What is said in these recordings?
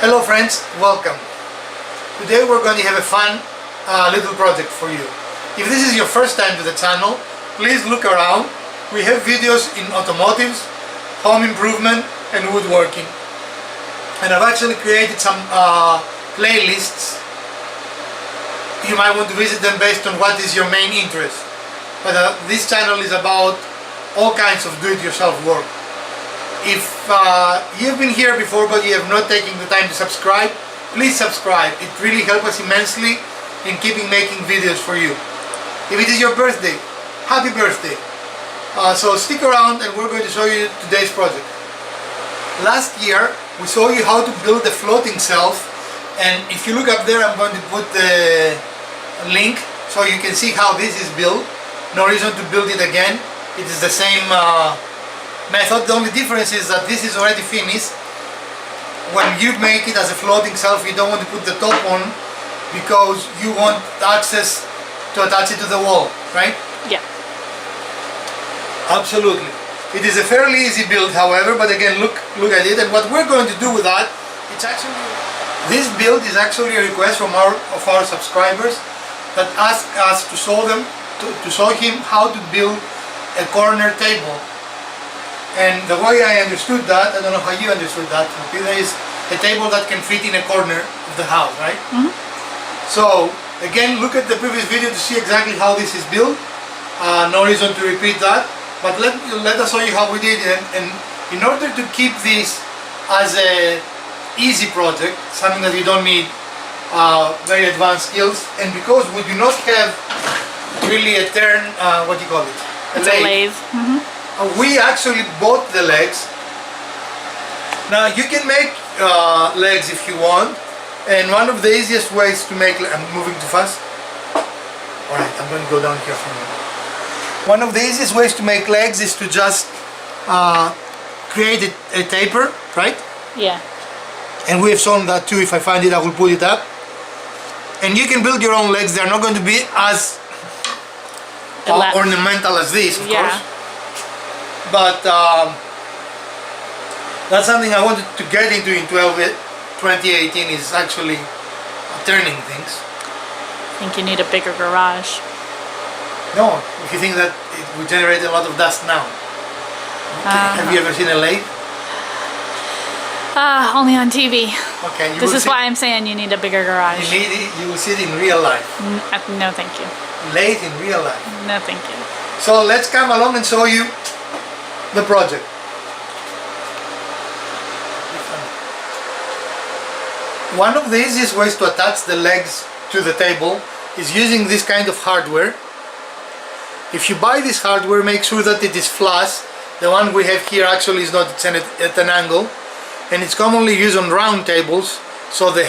Hello friends, welcome. Today we're going to have a fun little project for you. If this is your first time to the channel, please look around. We have videos in automotives, home improvement and woodworking. And I've actually created some playlists. You might want to visit them based on what is your main interest. But this channel is about all kinds of do-it-yourself work. If you've been here before but you have not taken the time to subscribe, please subscribe. It really helps us immensely in keeping making videos for you. If it is your birthday, happy birthday. So stick around and we're going to show you today's project. Last year we saw you how to build a floating shelf, and if you look up there I'm going to put the link so you can see how this is built. No reason to build it again. It is the same method. The only difference is that this is already finished. When you make it as a floating shelf, you don't want to put the top on because you want access to attach it to the wall, right? Yeah. Absolutely. It is a fairly easy build, however, but again, look at it. And what we're going to do with that, this build is actually a request from our subscribers that ask us to show them, to show him how to build a corner table. And the way I understood that, I don't know how you understood that, Elpida, is a table that can fit in a corner of the house, right? Mm-hmm. So again, look at the previous video to see exactly how this is built. No reason to repeat that, but let us show you how we did it. And in order to keep this as a easy project, something that you don't need very advanced skills, and because we do not have really a what do you call it? It's a lathe. Mm-hmm. We actually bought the legs. Now you can make legs if you want, and one of the easiest ways to make, I'm moving too fast. Alright, I'm going to go down here for a minute. One of the easiest ways to make legs is to just create a taper, right? Yeah. And we have shown that too. If I find it, I will put it up. And you can build your own legs. They're not going to be as ornamental as this, of course. But that's something I wanted to get into in 2018, is actually turning things. I think you need a bigger garage. No, if you think that it would generate a lot of dust now. Have you ever seen a lathe? Only on TV. Okay. This is why I'm saying you need a bigger garage. You will see it in real life. No, thank you. Lathe in real life. No, thank you. So let's come along and show you the project. One of the easiest ways to attach the legs to the table is using this kind of hardware. If you buy this hardware, make sure that it is flush. The one we have here actually is not, it's at an angle, and it's commonly used on round tables, so the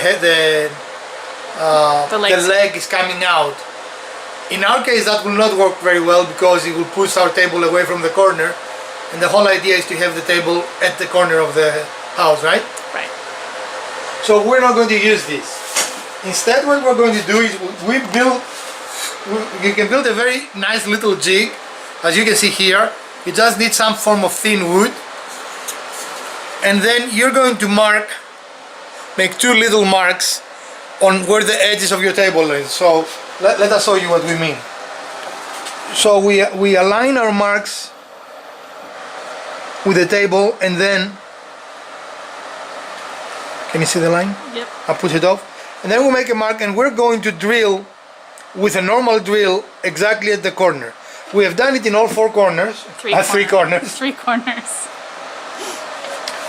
leg is coming out. In our case that will not work very well because it will push our table away from the corner, and the whole idea is to have the table at the corner of the house, right? Right. So we're not going to use this. Instead, what we're going to do is you can build a very nice little jig. As you can see here, you just need some form of thin wood, and then you're going to make two little marks on where the edges of your table is. So let us show you what we mean. So we align our marks with the table, and then, can you see the line? Yep. I'll push it off, and then we'll make a mark, and we're going to drill with a normal drill exactly at the corner. We have done it in all four corners. Three corners. Three corners.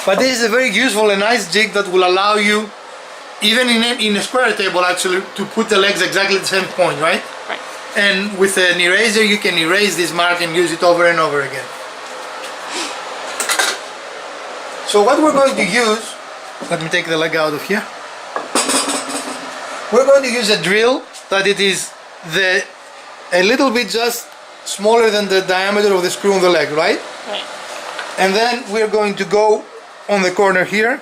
But this is a very useful and nice jig that will allow you, even in a square table actually, to put the legs exactly at the same point, right? Right. And with an eraser you can erase this mark and use it over and over again. So what we're going to use, let me take the leg out of here. We're going to use a drill that it is a little bit just smaller than the diameter of the screw on the leg, right? Right. And then we're going to go on the corner here.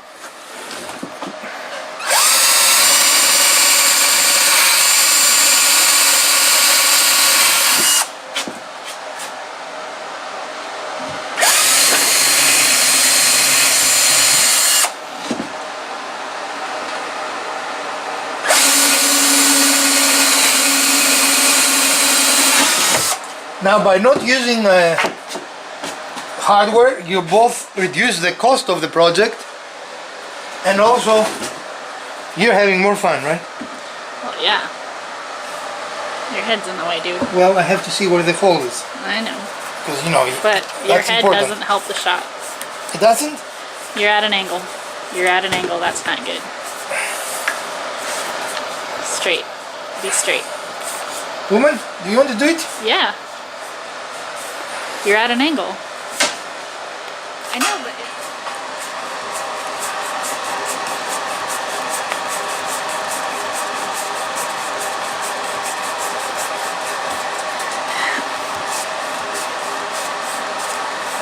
Now, by not using hardware, you both reduce the cost of the project, and also you're having more fun, right? Well, yeah. Your head's in the way, dude. Well, I have to see where the hole is, I know. because you know. But your that's head important. doesn't help the shot. It doesn't? You're at an angle. You're at an angle. That's not good. Straight. Be straight. Woman, do you want to do it? Yeah. You're at an angle. I know, but...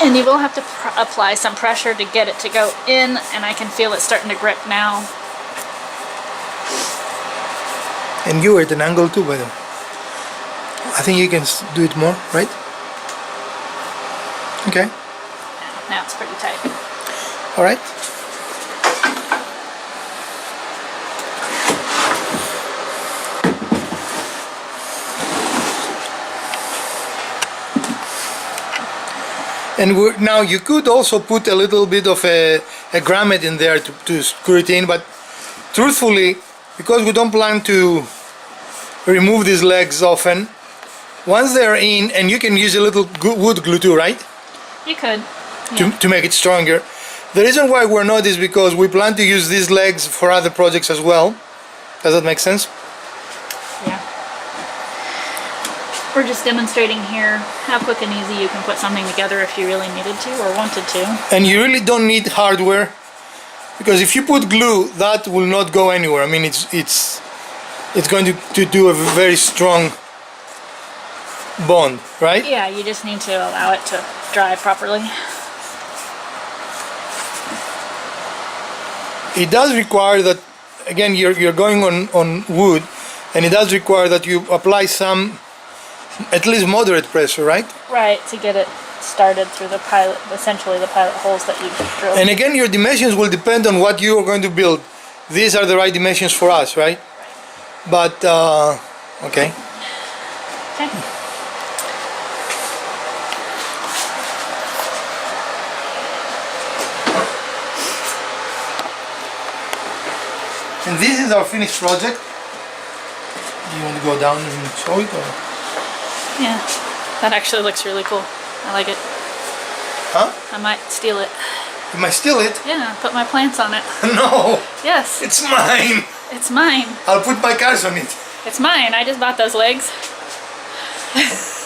And you will have to apply some pressure to get it to go in, and I can feel it starting to grip now. And you are at an angle too, by the way. I think you can do it more, right? Okay. Now it's pretty tight. All right. And now you could also put a little bit of a grommet in there to screw it in, but truthfully, because we don't plan to remove these legs often, once they're in, and you can use a little wood glue too, right? You could. Yeah. To make it stronger. The reason why we're not is because we plan to use these legs for other projects as well. Does that make sense? Yeah. We're just demonstrating here how quick and easy you can put something together if you really needed to or wanted to. And you really don't need hardware, because if you put glue, that will not go anywhere. I mean, it's going to do a very strong bond, right? Yeah, you just need to allow it to dry properly. It does require that, again, you're going on wood, and it does require that you apply some, at least moderate pressure, right? Right, to get it started through the pilot, essentially the pilot holes that you drilled. And again, your dimensions will depend on what you are going to build. These are the right dimensions for us, right? But, okay. Okay. And this is our finished project. Do you want to go down and show it, or? Yeah, that actually looks really cool. I like it. Huh? I might steal it. You might steal it? Yeah, put my plants on it. No! Yes. It's mine! It's mine. I'll put my cars on it. It's mine. I just bought those legs.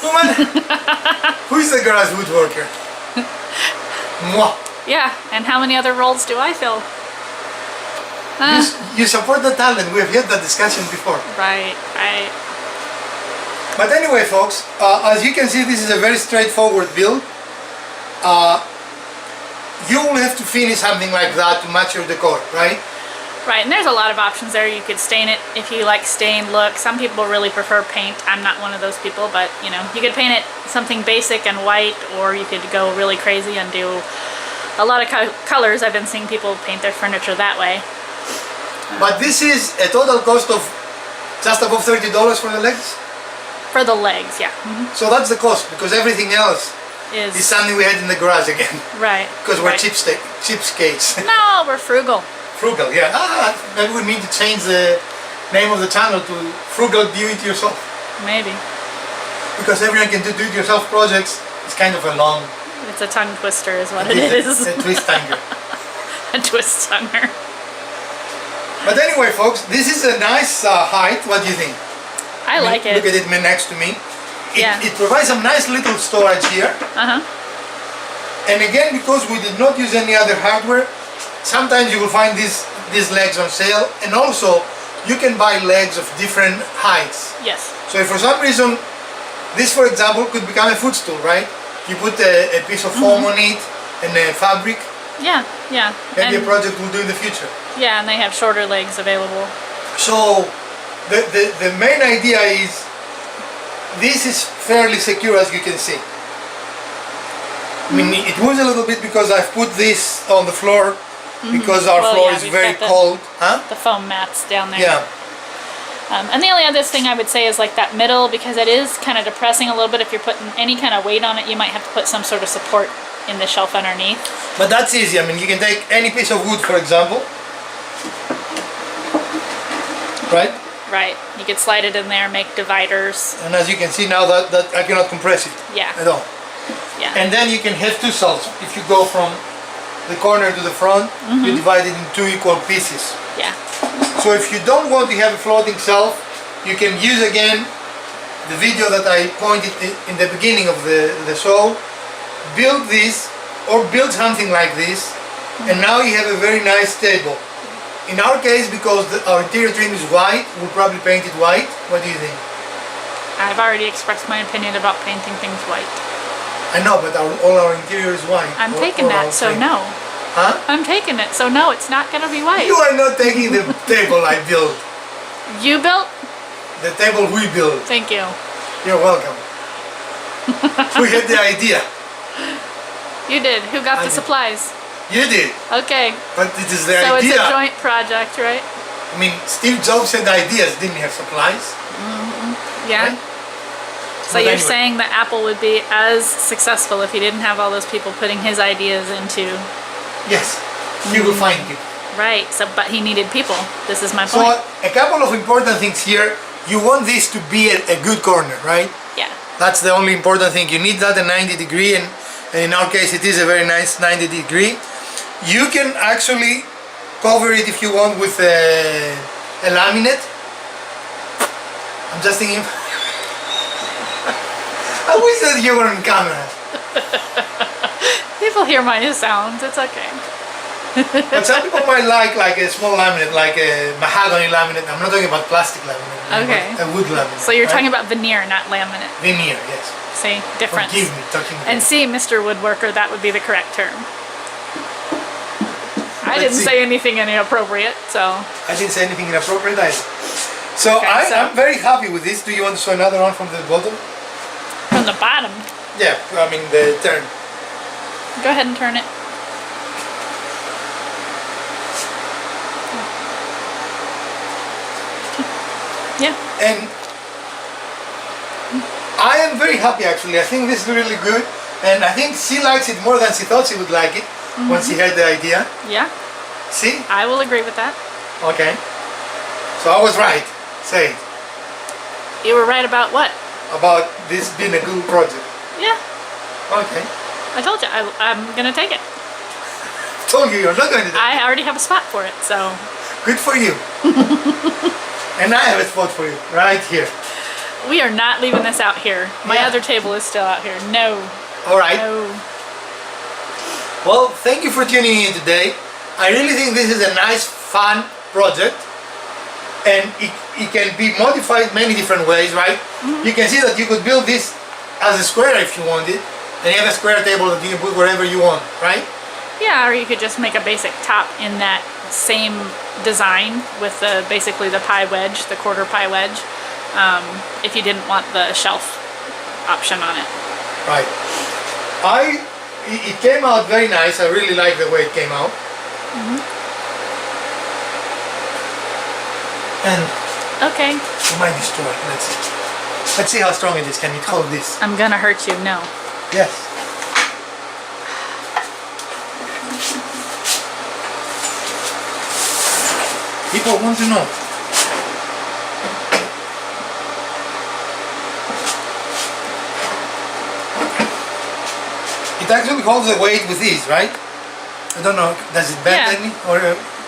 Woman! Who is the garage woodworker? Moi! Yeah, and how many other roles do I fill? You support the talent. We have had that discussion before. Right, right. But anyway, folks, as you can see, this is a very straightforward build. You will have to finish something like that to match your decor, right? Right, and there's a lot of options there. You could stain it if you like stained look. Some people really prefer paint. I'm not one of those people, but you know, you could paint it something basic and white, or you could go really crazy and do a lot of colors. I've been seeing people paint their furniture that way. But this is a total cost of just above $30 for the legs? For the legs, yeah. So that's the cost, because everything else is something we had in the garage again. Right. Because we're right. cheapskates. No, we're frugal. Frugal, yeah. Maybe we need to change the name of the channel to Frugal Do-It-Yourself. Maybe. Because everyone can do do-it-yourself projects. It's kind of a long... It's a tongue twister is what it is. A twist tanger. A twist tanger. But anyway, folks, this is a nice height. What do you think? I like it. Look at it next to me. Yeah. It provides some nice little storage here. Uh-huh. And again, because we did not use any other hardware, sometimes you will find these legs on sale. And also, you can buy legs of different heights. Yes. So if for some reason, this, for example, could become a footstool, right? You put a piece of foam on it and a fabric. Yeah, yeah. Maybe a project we'll do in the future. Yeah, and they have shorter legs available. So the main idea is this is fairly secure, as you can see. I mean, it moves a little bit because I've put this on the floor because our floor is very cold. Huh? The foam mats down there. Yeah. And the only other thing I would say is like that middle, because it is kind of depressing a little bit. If you're putting any kind of weight on it, you might have to put some sort of support in the shelf underneath. But that's easy. I mean, you can take any piece of wood, for example. Right? Right. You could slide it in there, make dividers. And as you can see now that I cannot compress it Yeah. at all. Yeah. And then you can have two cells. If you go from the corner to the front, you divide it in two equal pieces. Yeah. So if you don't want to have a floating shelf, you can use again the video that I pointed in the beginning of the show. Build this or build something like this, and now you have a very nice table. In our case, because our interior trim is white, we'll probably paint it white. What do you think? I've already expressed my opinion about painting things white. I know, but all our interior is white. I'm taking that, so no. Huh? I'm taking it, so no, it's not going to be white. You are not taking the table I built. You built? The table we built. Thank you. You're welcome. We had the idea. You did. Who got the did. supplies? You did. Okay. But it is the So idea. it's a joint project, right? I mean, Steve Jobs had ideas, didn't have supplies. Yeah. Right? So But you're anyway. saying that Apple would be as successful if he didn't have all those people putting his ideas into... Yes. He will find people. Right. So, but he needed people. This is my So point. a couple of important things here. You want this to be a good corner, right? Yeah. That's the only important thing. You need that a 90 degree, and in our case it is a very nice 90 degree. You can actually cover it if you want with a laminate. I'm just thinking. I wish that you were on camera. People hear my sounds. It's okay. But some people might like a small laminate, like a mahogany laminate. I'm not talking about plastic laminate. I'm talking Okay. about a wood laminate. So you're right? talking about veneer, not laminate. veneer, yes. See, difference. Forgive me, talking. And see, Mr. Woodworker, that would be the correct term. I didn't see. say anything inappropriate, so... I didn't say anything inappropriate either. So, Okay, I'm very happy with this. Do you want to show another one from the bottom? From the bottom. Yeah, I mean the turn. Go ahead and turn it. Yeah. And I am very happy actually. I think this is really good. And I think she likes it more than she thought she would like it when she had the idea. Yeah, See? I will agree with that. Okay. So I was right. Say it. You were right about what? About this being a good project. Yeah, Okay. I told you. I'm going to take it. Told you you're not going to do it. I already have a spot for it, so... Good for you. And I have a spot for you right here. We are not leaving this out here. My Yeah. other table is still out here. No. All right. No. Well, thank you for tuning in today. I really think this is a nice, fun project. And it can be modified many different ways, right? You can see that you could build this as a square if you wanted. And you have a square table that you can put wherever you want, right? Yeah, or you could just make a basic top in that same design with basically the pie wedge, the quarter pie wedge, if you didn't want the shelf option on it. Right. It came out very nice. I really like the way it came out. And Okay, it might destroy it. Let's see how strong it is. Can it hold this? I'm gonna hurt you. No. Yes. People want to know. It actually holds the weight with ease, right? I don't know. Does it bend Yeah. any or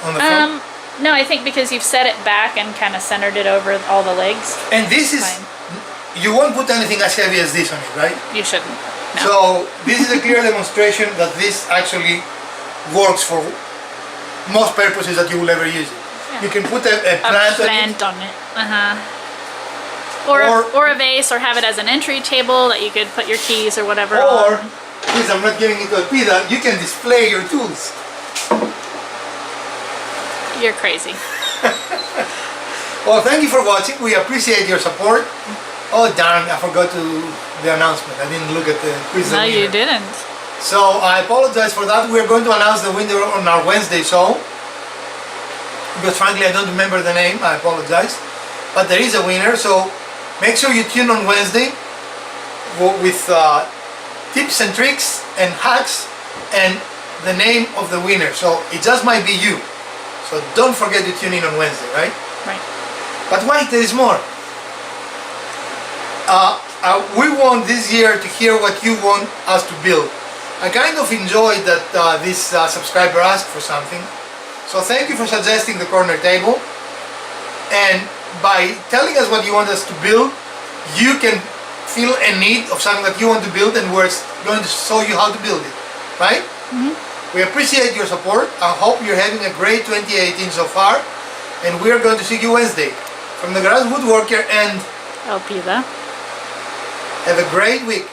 on the front? No, I think because you've set it back and kind of centered it over all the legs. And this is. Fine. You won't put anything as heavy as this on it, right? You shouldn't. No. So this is a clear demonstration that this actually works for most purposes that you will ever use it. Yeah. You can put a a plant on it, plant on it. Or- Or a vase, or have it as an entry table that you could put your keys or whatever or, on. please, I'm not giving it to Elpida, you can display your tools. You're crazy. Well, thank you for watching. We appreciate your support. Oh darn, I forgot the announcement. I didn't look at the quiz. No, you didn't. So I apologize for that. We're going to announce the winner on our Wednesday show. Because frankly, I don't remember the name. I apologize. but there is a winner, so make sure you tune on Wednesday with tips and tricks and hacks and the name of the winner. So it just might be you. So don't forget to tune in on Wednesday, right? Right. But wait, there is more. We want this year to hear what you want us to build. I kind of enjoyed that this subscriber asked for something. So thank you for suggesting the corner table. And by telling us what you want us to build, you can feel a need of something that you want to build, and we're going to show you how to build it, right? Mm-hmm. We appreciate your support. I hope you're having a great 2018 so far, and we're going to see you Wednesday. From the Garage Woodworker and Elpida. have a great week.